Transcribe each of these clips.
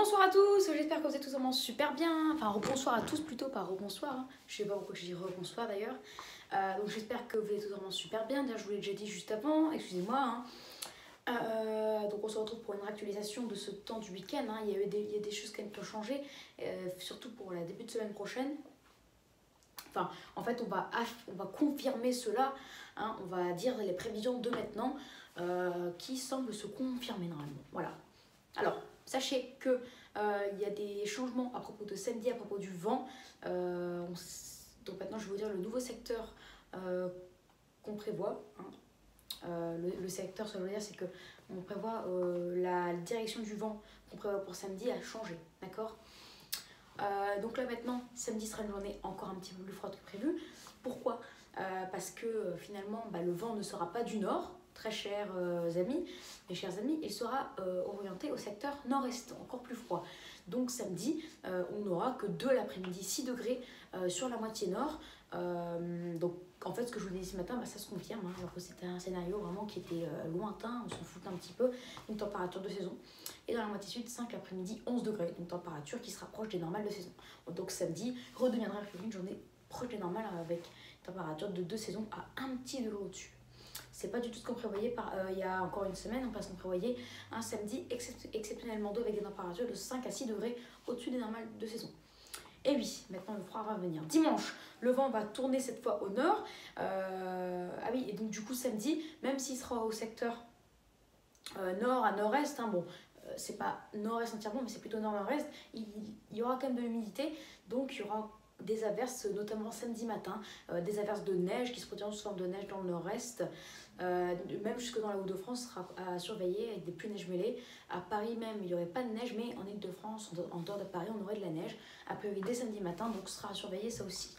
Rebonsoir à tous, j'espère que vous êtes tous vraiment super bien. Enfin, rebonsoir à tous plutôt, pas rebonsoir. Hein. Je sais pas pourquoi je dis rebonsoir d'ailleurs. Donc j'espère que vous êtes tous vraiment super bien. D'ailleurs, je vous l'ai déjà dit juste avant, excusez-moi. Hein. Donc on se retrouve pour une réactualisation de ce temps du week-end. Hein. Il y a des choses quand même qui ont changé, surtout pour la début de semaine prochaine. Enfin, en fait, on va confirmer cela. Hein. On va dire les prévisions de maintenant qui semblent se confirmer normalement. Voilà. Alors, sachez que il y a des changements à propos de samedi, à propos du vent. Donc maintenant, je vais vous dire le nouveau secteur qu'on prévoit. Hein. Le secteur, ça veut dire, c'est que on prévoit la direction du vent qu'on prévoit pour samedi a changé, d'accord. Donc là maintenant, samedi sera une journée encore un petit peu plus froide que prévu. Pourquoi parce que finalement, le vent ne sera pas du nord, très chers amis, mes chers amis, il sera orienté au secteur nord-est, encore plus froid. Donc samedi, on n'aura que de l'après-midi 6 degrés sur la moitié nord. Donc en fait, ce que je vous ai dit ce matin, ça se confirme. Hein, alors que c'était un scénario vraiment qui était lointain, on s'en fout un petit peu. Une température de saison. Et dans la moitié sud, 5 l'après-midi, 11 degrés. Donc température qui se rapproche des normales de saison. Donc samedi redeviendra une journée proche des normales avec une température de 2 saisons à un petit degré au-dessus. C'est pas du tout ce qu'on prévoyait il y a encore une semaine, parce qu'on prévoyait un samedi exceptionnellement doux avec des températures de 5 à 6 degrés au-dessus des normales de saison. Et oui, maintenant le froid va venir. Dimanche, le vent va tourner cette fois au nord. Ah oui, et donc du coup samedi, même s'il sera au secteur nord à nord-est, hein, bon, c'est pas nord-est entièrement, mais c'est plutôt nord-nord-est, il y aura quand même de l'humidité, donc il y aura des averses, notamment samedi matin, des averses de neige qui se produiront sous forme de neige dans le nord-est, même jusque dans la Hauts-de-France sera à surveiller avec des pluies neige mêlées. À Paris même, il n'y aurait pas de neige, mais en Île-de-France, en dehors de Paris, on aurait de la neige, a priori dès samedi matin, donc ce sera à surveiller ça aussi.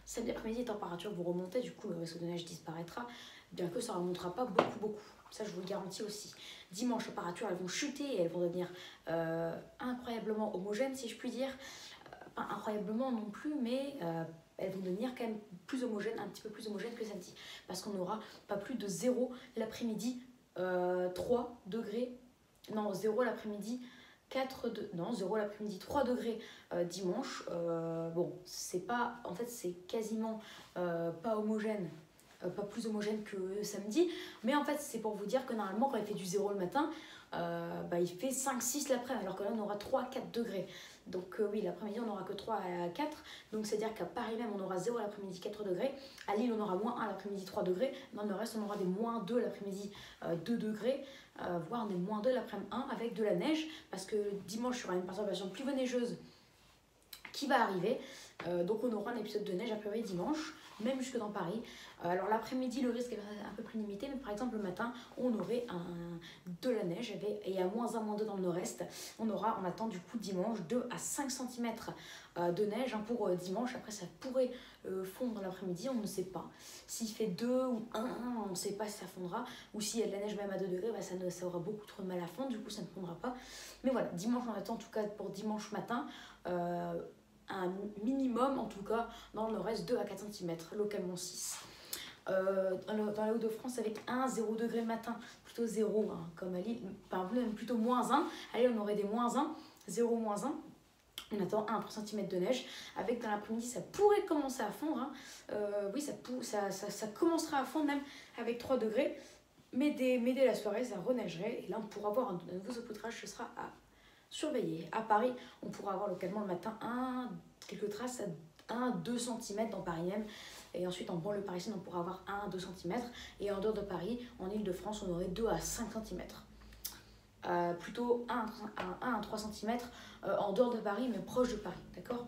Samedi après-midi, les températures vont remonter, du coup le risque de neige disparaîtra, bien que ça ne remontera pas beaucoup. Ça, je vous le garantis aussi. Dimanche, les températures, elles vont chuter et elles vont devenir incroyablement homogènes, si je puis dire. Pas incroyablement non plus, mais elles vont devenir quand même plus homogènes, un petit peu plus homogènes que samedi. Parce qu'on n'aura pas plus de 0 l'après-midi, 3 degrés. Non, 0 l'après-midi, 0 l'après-midi, 3 degrés dimanche. Bon, c'est pas... En fait, c'est quasiment pas homogène. Pas plus homogène que samedi, mais en fait c'est pour vous dire que normalement quand il fait du 0 le matin, il fait 5-6 l'après-midi, alors que là on aura 3-4 degrés. Donc oui, l'après-midi on n'aura que 3 à 4, donc c'est à dire qu'à Paris même on aura 0 l'après-midi 4 degrés, à Lille on aura moins 1 l'après-midi 3 degrés, dans le reste on aura des moins 2 l'après-midi 2 degrés, voire des moins 2 l'après-midi 1 avec de la neige, parce que dimanche il y aura une perturbation pluvio neigeuse qui va arriver, donc on aura un épisode de neige à priori dimanche, même jusque dans Paris. Alors l'après-midi, le risque est un peu plus limité, mais par exemple le matin, on aurait de la neige et à moins 1, moins 2 dans le nord-est. On attend du coup dimanche 2 à 5 cm de neige pour dimanche. Après, ça pourrait fondre dans l'après-midi, on ne sait pas. S'il fait 2 ou 1, on ne sait pas si ça fondra. Ou s'il y a de la neige même à 2 degrés, ça aura beaucoup trop de mal à fondre, du coup ça ne fondra pas. Mais voilà, dimanche, on attend en tout cas pour dimanche matin. Un minimum en tout cas dans le nord-est 2 à 4 cm, localement 6. Dans la Hauts-de-France avec 0 degré le matin, plutôt 0, hein, comme à Lille, même plutôt moins 1. Allez, on aurait des moins 1, 0, moins 1. On attend 1 à 3 cm de neige, avec dans l'après-midi ça pourrait commencer à fondre. Hein. Oui, ça commencera à fondre même avec 3 degrés, mais dès la soirée ça reneigerait, et là on pourra avoir un nouveau saupoudrage, ce sera à surveiller. À Paris, on pourra avoir localement le matin quelques traces à 1-2 cm dans Paris même. Et ensuite, en banlieue parisienne, on pourra avoir 1-2 cm. Et en dehors de Paris, en Île-de-France, on aurait 2 à 5 cm. Plutôt 1 à 3 cm en dehors de Paris, mais proche de Paris. D'accord ?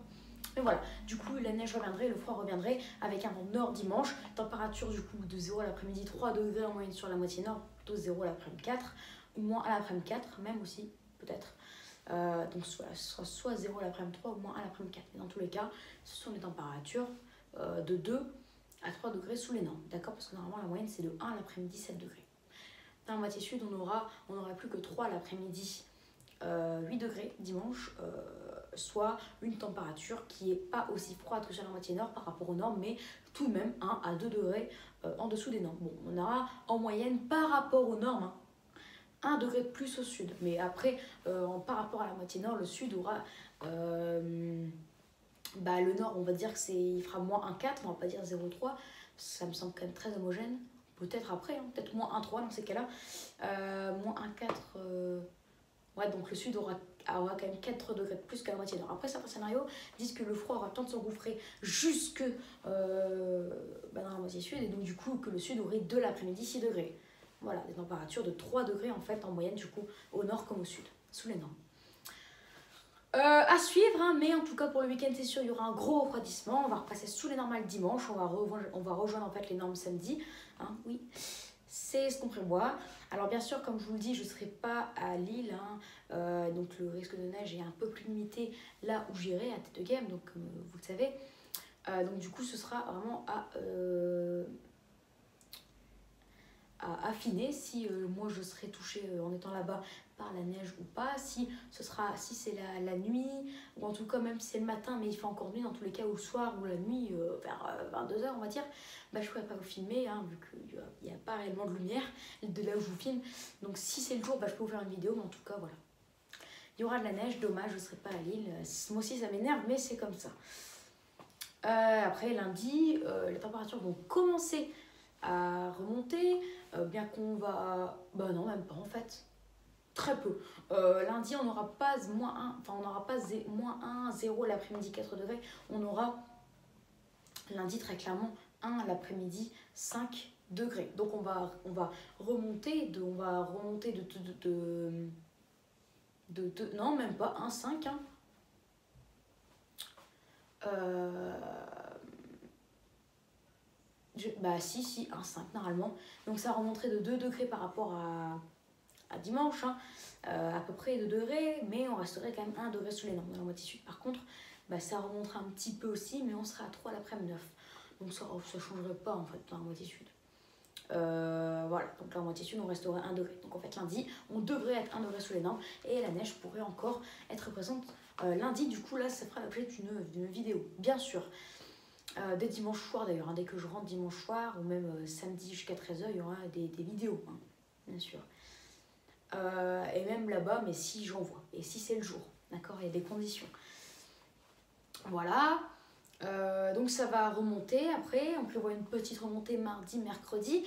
Mais voilà, du coup, la neige reviendrait, le froid reviendrait avec un vent nord dimanche. Température du coup de 0 à l'après-midi, 3 degrés en moyenne sur la moitié nord, plutôt 0 à l'après-midi 4, ou moins à l'après-midi 4, même aussi, peut-être. Donc voilà, ce sera soit 0 l'après-midi 3 ou moins 1 l'après-midi 4. Et dans tous les cas, ce sont des températures de 2 à 3 degrés sous les normes. D'accord ? Parce que normalement, la moyenne, c'est de 1 l'après-midi 7 degrés. Dans la moitié sud, on n'aura plus que 3 l'après-midi 8 degrés dimanche, soit une température qui n'est pas aussi froide que sur la moitié nord par rapport aux normes, mais tout de même 1 à 2 degrés en dessous des normes. Bon, on aura en moyenne par rapport aux normes, hein, 1 degré de plus au sud. Mais après, par rapport à la moitié nord, le sud aura... le nord, on va dire il fera moins 1,4, on va pas dire 0,3. Ça me semble quand même très homogène. Peut-être après, hein, peut-être moins 1,3 dans ces cas-là. Moins 1,4... Ouais, donc le sud aura quand même 4 degrés de plus qu'à la moitié nord. Après, certains scénarios disent que le froid aura le temps de s'engouffrer jusque dans la moitié sud, et donc du coup que le sud aurait de l'après-midi 6 degrés. Voilà, des températures de 3 degrés en fait en moyenne du coup au nord comme au sud, sous les normes. À suivre, hein, mais en tout cas pour le week-end c'est sûr il y aura un gros refroidissement. On va repasser sous les normales dimanche, on va rejoindre en fait les normes samedi, hein, oui. C'est ce qu'on prévoit. Alors bien sûr, comme je vous le dis, je ne serai pas à Lille, hein, donc le risque de neige est un peu plus limité là où j'irai, à Tête de Game, donc comme vous le savez. Donc du coup, ce sera vraiment à affiner si moi je serai touchée en étant là-bas par la neige ou pas, si c'est la nuit, ou en tout cas même si c'est le matin mais il fait encore nuit, dans tous les cas, ou le soir ou la nuit vers 22h on va dire, je pourrais pas vous filmer, hein, vu qu'il n'y a pas réellement de lumière de là où je vous filme. Donc si c'est le jour, je peux vous faire une vidéo, mais en tout cas voilà. Il y aura de la neige, dommage, je ne serai pas à Lille. Moi aussi ça m'énerve, mais c'est comme ça. Après lundi, les températures vont commencer à remonter, bien qu'on va... non, même pas en fait. Très peu. Lundi, on n'aura pas moins 1, enfin on n'aura pas moins 1, 0 l'après-midi, 4 degrés. On aura lundi très clairement 1 l'après-midi, 5 degrés. Donc on va remonter de non, même pas 1, 5. Hein. Si, 1, 5 normalement. Donc ça remonterait de 2 degrés par rapport à dimanche, hein. À peu près 2 degrés, mais on resterait quand même 1 degré sous les normes dans la moitié sud. Par contre, ça remonterait un petit peu aussi, mais on serait à 3 l'après-midi 9. Donc ça ne changerait pas en fait dans la moitié sud. Voilà, donc la moitié sud on resterait 1 degré. Donc en fait lundi, on devrait être 1 degré sous les normes et la neige pourrait encore être présente lundi. Du coup là, ça fera l'objet d'une vidéo, bien sûr. Dès dimanche soir d'ailleurs, hein, dès que je rentre dimanche soir ou même samedi jusqu'à 13h, il y aura des vidéos, hein, bien sûr. Et même là-bas, mais si j'en vois, et si c'est le jour, d'accord, il y a des conditions. Voilà, donc ça va remonter après, on prévoit une petite remontée mardi, mercredi.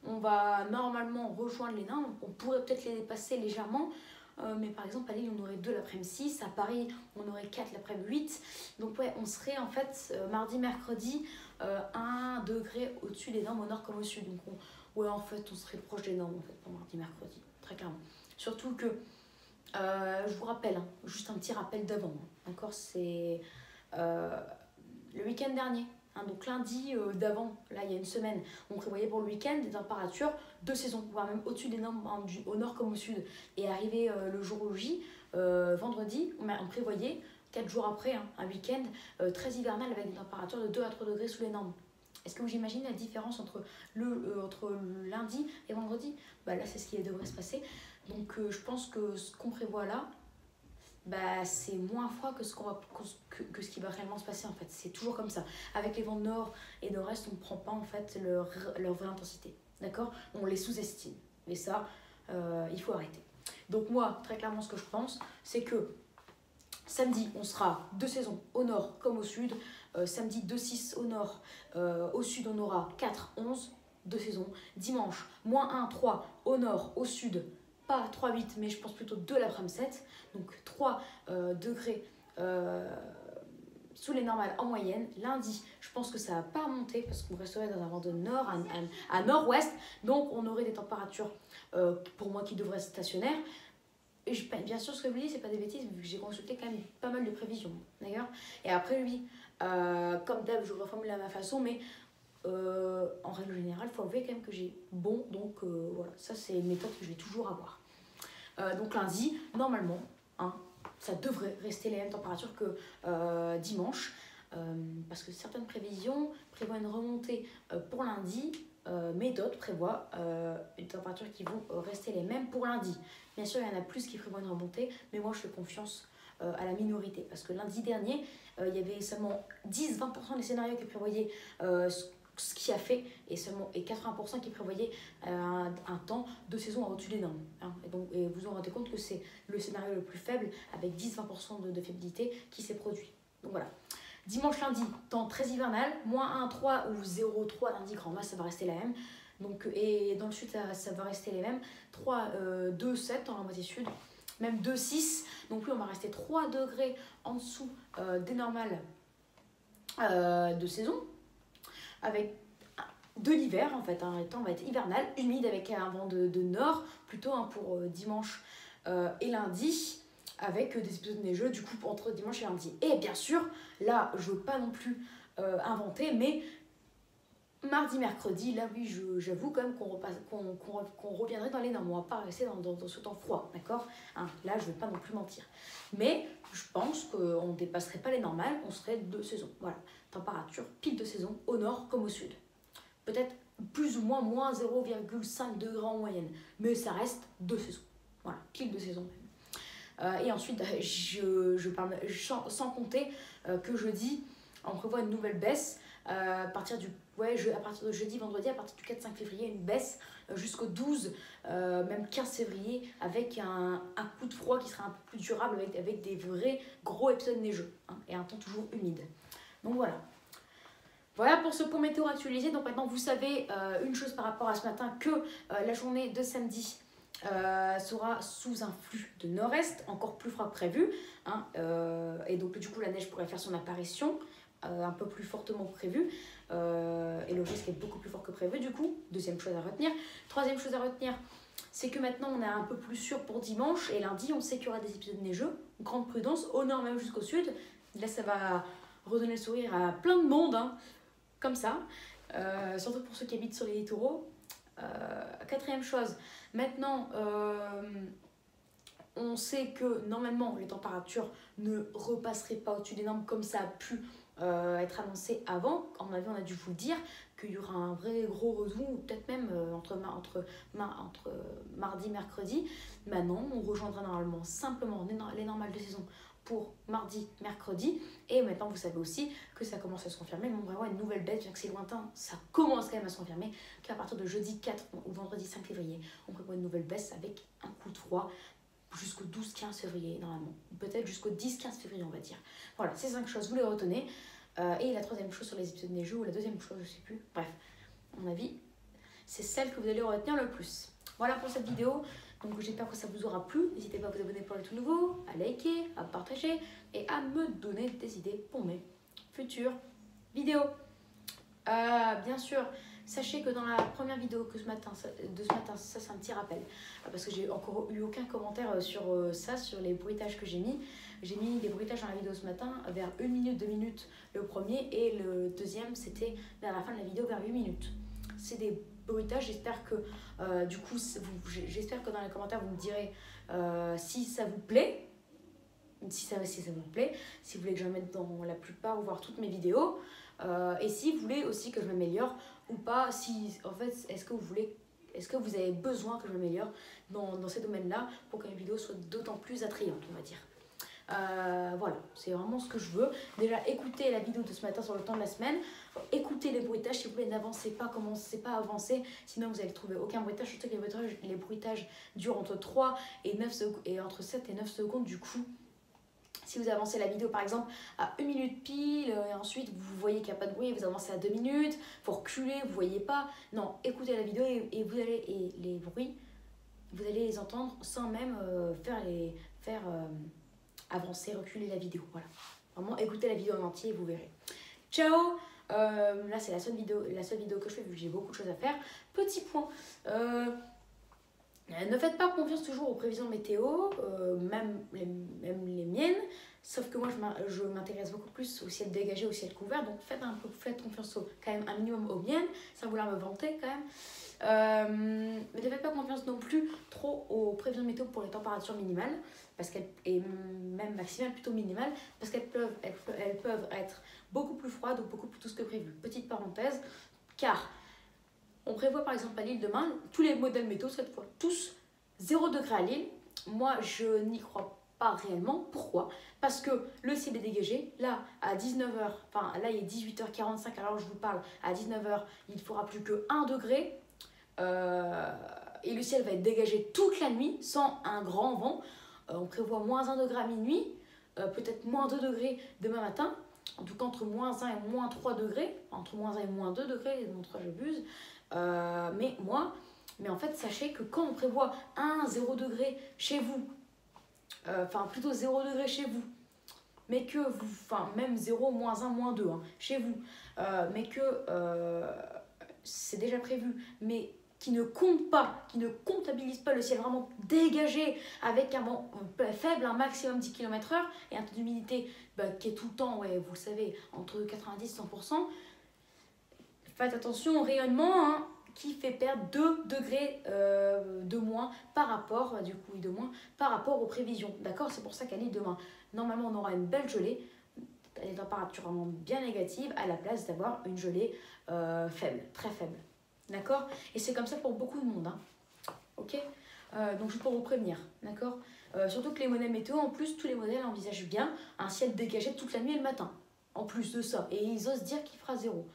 On va normalement rejoindre les nains, on pourrait peut-être les dépasser légèrement, mais par exemple à Lille on aurait 2 l'après-midi 6, à Paris on aurait 4 l'après-midi 8. Donc ouais, on serait en fait mardi, mercredi 1 degré au-dessus des normes au nord comme au sud. Donc en fait on serait proche des normes en fait pour mardi, mercredi, très clairement. Surtout que, je vous rappelle, hein, juste un petit rappel d'avant, hein, d'accord, c'est le week-end dernier, hein, donc lundi d'avant, là il y a une semaine, on prévoyait pour le week-end des températures de saison, voire même au-dessus des normes, hein, au nord comme au sud. Et arrivé le jour J, vendredi, on prévoyait 4 jours après, hein, un week-end très hivernal avec des températures de 2 à 3 degrés sous les normes. Est-ce que vous imaginez la différence entre lundi et vendredi? Là, c'est ce qui devrait se passer. Donc, je pense que ce qu'on prévoit là, c'est moins froid que ce qui va réellement se passer en fait. C'est toujours comme ça. Avec les vents de nord et nord-est, on ne prend pas en fait leur vraie intensité. D'accord? On les sous-estime. Et ça, il faut arrêter. Donc moi, très clairement, ce que je pense, c'est que samedi, on sera de saison au nord comme au sud. Samedi, 2,6 au nord. Au sud, on aura 4,11 de saison. Dimanche, moins 1, 3 au nord, au sud. Pas 3,8, mais je pense plutôt 2 l'après-midi 7. Donc 3 degrés sous les normales en moyenne. Lundi, je pense que ça ne va pas remonter parce qu'on resterait dans un vent de nord à nord-ouest. Donc on aurait des températures, pour moi, qui devraient être stationnaires. Et bien sûr, ce que je vous dis, c'est pas des bêtises, vu que j'ai consulté quand même pas mal de prévisions. D'ailleurs. Et après, oui, comme d'hab, je reformule à ma façon, mais en règle générale, il faut avouer quand même que j'ai bon. Donc voilà, ça c'est une méthode que je vais toujours avoir. Donc lundi, normalement, hein, ça devrait rester les mêmes températures que dimanche, parce que certaines prévisions prévoient une remontée pour lundi, mais d'autres prévoient des températures qui vont rester les mêmes pour lundi. Bien sûr, il y en a plus qui prévoient une remontée, mais moi je fais confiance à la minorité, parce que lundi dernier, il y avait seulement 10-20% des scénarios qui prévoyaient ce qui a fait, et 80% qui prévoyaient un temps de saison au-dessus des normes. Hein. Et vous vous rendez compte que c'est le scénario le plus faible, avec 10-20% de faiblité qui s'est produit. Donc voilà. Dimanche, lundi, temps très hivernal, -1,3 ou 0,3 lundi grand masse, ça va rester la même. Donc, et dans le sud, ça va rester les mêmes. 3, 2, 7 dans la moitié sud, même 2, 6. Donc oui, on va rester 3 degrés en dessous des normales de saison, avec de l'hiver en fait. Hein. Le temps va être hivernal, humide, avec un vent de nord, plutôt hein, pour dimanche et lundi, avec des épisodes neigeux du coup entre dimanche et lundi. Et bien sûr, là, je veux pas non plus inventer, mais mardi, mercredi, là oui, j'avoue quand même qu'on reviendrait dans les normes. On va pas rester dans ce temps froid, d'accord hein. Là, je vais pas non plus mentir. Mais je pense qu'on ne dépasserait pas les normales, on serait de saison. Voilà, température pile de saison, au nord comme au sud. Peut-être plus ou moins, moins 0,5 degrés en moyenne. Mais ça reste de saison. Voilà, pile de saison. Et ensuite, je parle sans compter que jeudi, on prévoit une nouvelle baisse. À partir de jeudi, vendredi, à partir du 4-5 février, une baisse jusqu'au 12, même 15 février, avec un coup de froid qui sera un peu plus durable, avec des vrais gros épisodes neigeux, hein, et un temps toujours humide. Donc voilà. Voilà pour ce point météo actualisé. Donc maintenant, vous savez une chose par rapport à ce matin, que la journée de samedi sera sous un flux de nord-est, encore plus froid que prévu, hein, et donc du coup la neige pourrait faire son apparition un peu plus fortement que prévu, et le risque est beaucoup plus fort que prévu du coup. Deuxième chose à retenir. Troisième chose à retenir, c'est que maintenant on est un peu plus sûr pour dimanche et lundi. On sait qu'il y aura des épisodes neigeux, grande prudence, au nord même jusqu'au sud. Là ça va redonner le sourire à plein de monde, hein, comme ça, surtout pour ceux qui habitent sur les littoraux. Quatrième chose, maintenant on sait que normalement les températures ne repasseraient pas au-dessus des normes comme ça a pu être annoncé avant. En avis, on a dû vous le dire qu'il y aura un vrai gros redout, peut-être même entre mardi et mercredi. Maintenant, on rejoindra normalement simplement les normales de saison pour mardi, mercredi. Et maintenant, vous savez aussi que ça commence à se confirmer. Mais on va avoir une nouvelle baisse, bien que c'est lointain, ça commence quand même à se confirmer, qu'à partir de jeudi 4 ou vendredi 5 février, on prévoit une nouvelle baisse avec un coup de froid jusqu'au 12-15 février, normalement. Peut-être jusqu'au 10-15 février, on va dire. Voilà, ces 5 choses, vous les retenez. Et la troisième chose sur les épisodes neigeux, ou la deuxième chose, je sais plus. Bref, à mon avis, c'est celle que vous allez retenir le plus. Voilà pour cette vidéo. Donc j'espère que ça vous aura plu. N'hésitez pas à vous abonner pour les tout nouveaux, à liker, à partager et à me donner des idées pour mes futures vidéos. Bien sûr, sachez que dans la première vidéo de ce matin, ça c'est un petit rappel, parce que j'ai encore eu aucun commentaire sur ça, sur les bruitages que j'ai mis. J'ai mis des bruitages dans la vidéo ce matin vers 1 minute, 2 minutes le premier, et le deuxième c'était vers la fin de la vidéo vers 8 minutes. C'est des bruitages, j'espère que du coup, j'espère que dans les commentaires vous me direz si ça vous plaît. Si ça vous plaît, si vous voulez que je mette dans la plupart ou voir toutes mes vidéos, et si vous voulez aussi que je m'améliore ou pas, si en fait est-ce que vous avez besoin que je m'améliore dans ces domaines-là pour que mes vidéos soient d'autant plus attrayantes, on va dire. Voilà, c'est vraiment ce que je veux. Déjà, écoutez la vidéo de ce matin sur le temps de la semaine, écoutez les bruitages, s'il vous plaît, n'avancez pas, commencez pas à avancer, sinon vous allez trouver aucun bruitage, surtout que les bruitages durent entre 3 et 9 secondes, et entre 7 et 9 secondes, du coup. Si vous avancez la vidéo par exemple à 1 minute pile, et ensuite vous voyez qu'il n'y a pas de bruit et vous avancez à 2 minutes, vous reculez, vous ne voyez pas. Non, écoutez la vidéo et les bruits, vous allez les entendre sans même faire avancer, reculer la vidéo. Voilà. Vraiment, écoutez la vidéo en entier et vous verrez. Ciao. Là, c'est la seule vidéo que je fais vu que j'ai beaucoup de choses à faire. Petit point. Ne faites pas confiance toujours aux prévisions météo, même les miennes, sauf que moi je m'intéresse beaucoup plus au ciel dégagé, au ciel couvert, donc faites confiance quand même un minimum aux miennes, sans vouloir me vanter quand même. Mais ne faites pas confiance non plus trop aux prévisions météo pour les températures minimales, et même maximales, plutôt minimales, parce qu'elles peuvent être beaucoup plus froides ou beaucoup plus douces que prévu. Petite parenthèse, car on prévoit par exemple à Lille demain, tous les modèles météo cette fois, tous 0 degré à Lille. Moi je n'y crois pas réellement. Pourquoi? Parce que le ciel est dégagé. Là, à 19h, enfin là il est 18h45, alors je vous parle, à 19h, il ne fera plus que 1 degré. Et le ciel va être dégagé toute la nuit sans un grand vent. On prévoit moins 1 degré à minuit, peut-être moins 2 degrés demain matin. En tout cas, entre moins 1 et moins 3 degrés, entre moins 1 et moins 2 degrés, moins 3 j'abuse. Mais en fait, sachez que quand on prévoit 0 degré chez vous, enfin plutôt 0 degré chez vous, mais que vous, enfin même 0, moins 1, moins 2 hein, chez vous, mais que c'est déjà prévu, mais qui ne compte pas, qui ne comptabilise pas le ciel vraiment dégagé avec un vent faible, un maximum 10 km/h et un taux d'humidité qui est tout le temps, ouais, vous le savez, entre 90 et 100%. Faites attention au rayonnement hein, qui fait perdre 2 degrés de moins par rapport, de moins par rapport aux prévisions. D'accord? C'est pour ça qu'à l'île demain, normalement on aura une belle gelée, des températures vraiment bien négatives à la place d'avoir une gelée faible, très faible. D'accord? Et c'est comme ça pour beaucoup de monde. Hein. Ok? Donc juste pour vous prévenir. D'accord? Surtout que les modèles météo, en plus, tous les modèles envisagent bien un ciel dégagé toute la nuit et le matin. En plus de ça. Et ils osent dire qu'il fera 0.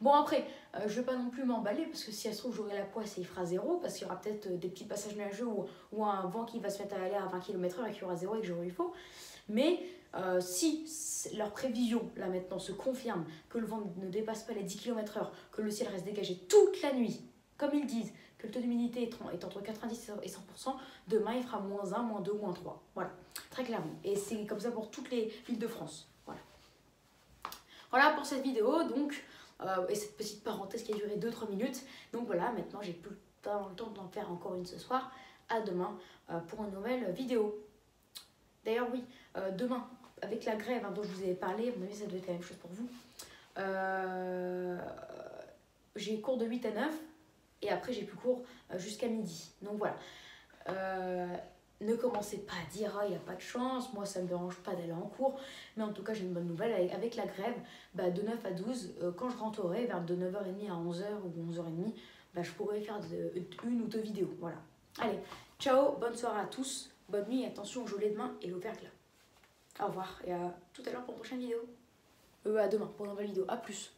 Bon après, je ne vais pas non plus m'emballer parce que si elle se trouve j'aurai la poisse et il fera 0 parce qu'il y aura peut-être des petits passages nuageux ou un vent qui va se mettre à aller à 20 km/h et qu'il y aura 0 et que j'aurai eu faux. Mais si leur prévision là maintenant se confirme que le vent ne dépasse pas les 10 km/h, que le ciel reste dégagé toute la nuit, comme ils disent, que le taux d'humidité est entre 90 et 100%, demain il fera moins 1, moins 2, moins 3. Voilà, très clairement. Et c'est comme ça pour toutes les villes de France. Voilà, voilà pour cette vidéo donc. Et cette petite parenthèse qui a duré 2-3 minutes. Donc voilà, maintenant j'ai plus le temps d'en faire encore une ce soir. À demain pour une nouvelle vidéo. D'ailleurs oui, demain, avec la grève dont je vous ai parlé, à mon avis ça doit être la même chose pour vous. J'ai cours de 8 à 9 et après j'ai plus cours jusqu'à midi. Donc voilà. Ne commencez pas à dire il n'y a pas de chance, moi ça ne me dérange pas d'aller en cours, mais en tout cas j'ai une bonne nouvelle avec la grève de 9 à 12, quand je rentrerai vers de 9h30 à 11h ou 11h30, je pourrai faire une ou deux vidéos. Voilà. Allez, ciao, bonne soirée à tous, bonne nuit, attention aux gelées de main et au verglas. Au revoir et à tout à l'heure pour une prochaine vidéo. À demain pour une nouvelle vidéo, à plus.